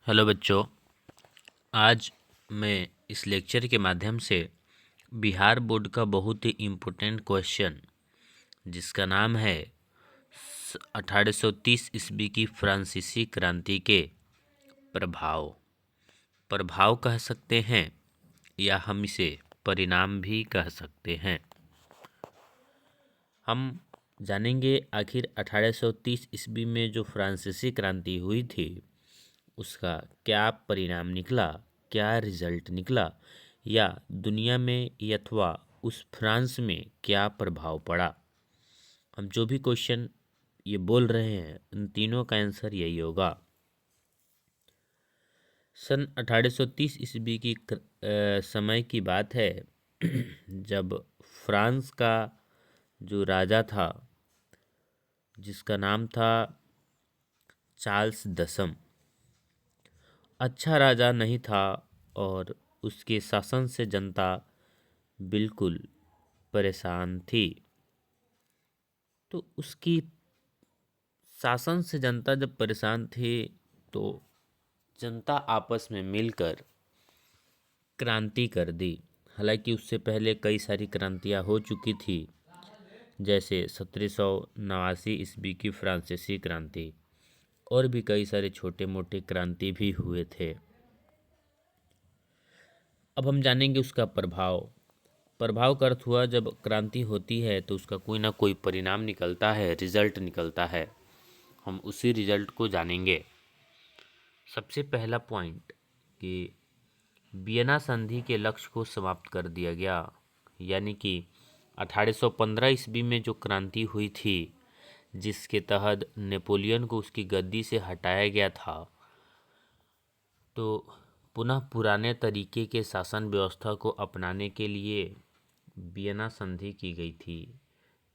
Hello बच्चों। आज मैं इस लेक्चर के माध्यम से बिहार बोर्ड का बहुत ही इम्पोर्टेंट क्वेश्चन जिसका नाम है 1830 ईस्वी की फ्रांसीसी क्रांति के प्रभाव प्रभाव कह सकते हैं या हम इसे परिणाम भी कह सकते हैं। हम जानेंगे आखिर 1830 ईस्वी में जो फ्रांसीसी क्रांति हुई थी उसका क्या परिणाम निकला, क्या रिजल्ट निकला, या दुनिया में अथवा उस फ्रांस में क्या प्रभाव पड़ा। हम जो भी क्वेश्चन ये बोल रहे हैं उन तीनों का आंसर यही होगा। सन 1830 ईस्वी की समय की बात है जब फ्रांस का जो राजा था जिसका नाम था चार्ल्स दसम, अच्छा राजा नहीं था और उसके शासन से जनता बिल्कुल परेशान थी। तो उसकी शासन से जनता जब परेशान थी तो जनता आपस में मिलकर क्रांति कर दी। हालांकि उससे पहले कई सारी क्रांतियां हो चुकी थी, जैसे 1789 ईस्वी की फ्रांसीसी क्रांति, और भी कई सारे छोटे मोटे क्रांति भी हुए थे। अब हम जानेंगे उसका प्रभाव का अर्थ हुआ जब क्रांति होती है तो उसका कोई ना कोई परिणाम निकलता है, रिजल्ट निकलता है। हम उसी रिजल्ट को जानेंगे। सबसे पहला पॉइंट कि वियना संधि के लक्ष्य को समाप्त कर दिया गया, यानी कि 1815 ईस्वी में जो क्रांति हुई थी जिसके तहत नेपोलियन को उसकी गद्दी से हटाया गया था, तो पुनः पुराने तरीके के शासन व्यवस्था को अपनाने के लिए वियना संधि की गई थी।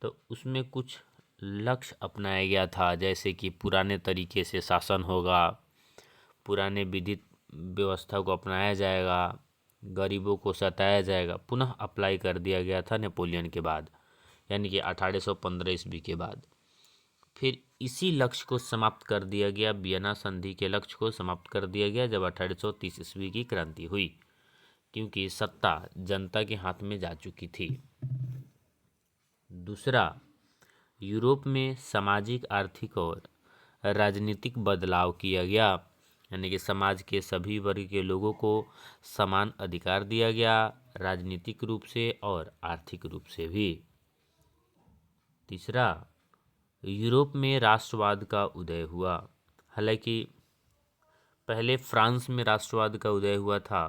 तो उसमें कुछ लक्ष्य अपनाया गया था, जैसे कि पुराने तरीके से शासन होगा, पुराने विधित व्यवस्था को अपनाया जाएगा, गरीबों को सताया जाएगा, पुनः अप्लाई कर दिया गया था नेपोलियन के बाद, यानी कि 1815 ईस्वी के बाद। फिर इसी लक्ष्य को समाप्त कर दिया गया, वियना संधि के लक्ष्य को समाप्त कर दिया गया जब 1830 ईस्वी की क्रांति हुई, क्योंकि सत्ता जनता के हाथ में जा चुकी थी। दूसरा, यूरोप में सामाजिक, आर्थिक और राजनीतिक बदलाव किया गया, यानी कि समाज के सभी वर्ग के लोगों को समान अधिकार दिया गया, राजनीतिक रूप से और आर्थिक रूप से भी। तीसरा, यूरोप में राष्ट्रवाद का उदय हुआ। हालांकि पहले फ्रांस में राष्ट्रवाद का उदय हुआ था,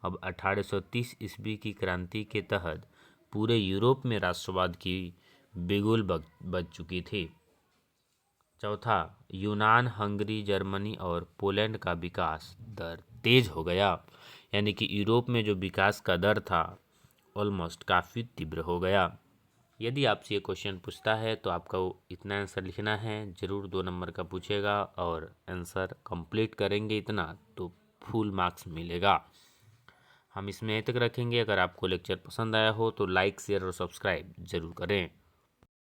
अब 1830 ईस्वी की क्रांति के तहत पूरे यूरोप में राष्ट्रवाद की बिगुल बज चुकी थी। चौथा, यूनान, हंगरी, जर्मनी और पोलैंड का विकास दर तेज हो गया, यानी कि यूरोप में जो विकास का दर था ऑलमोस्ट काफ़ी तीव्र हो गया। यदि आपसे ये क्वेश्चन पूछता है तो आपका इतना आंसर लिखना है, ज़रूर 2 नंबर का पूछेगा और आंसर कंप्लीट करेंगे इतना तो फुल मार्क्स मिलेगा। हम इसमें यहीं तक रखेंगे। अगर आपको लेक्चर पसंद आया हो तो लाइक, शेयर और सब्सक्राइब जरूर करें।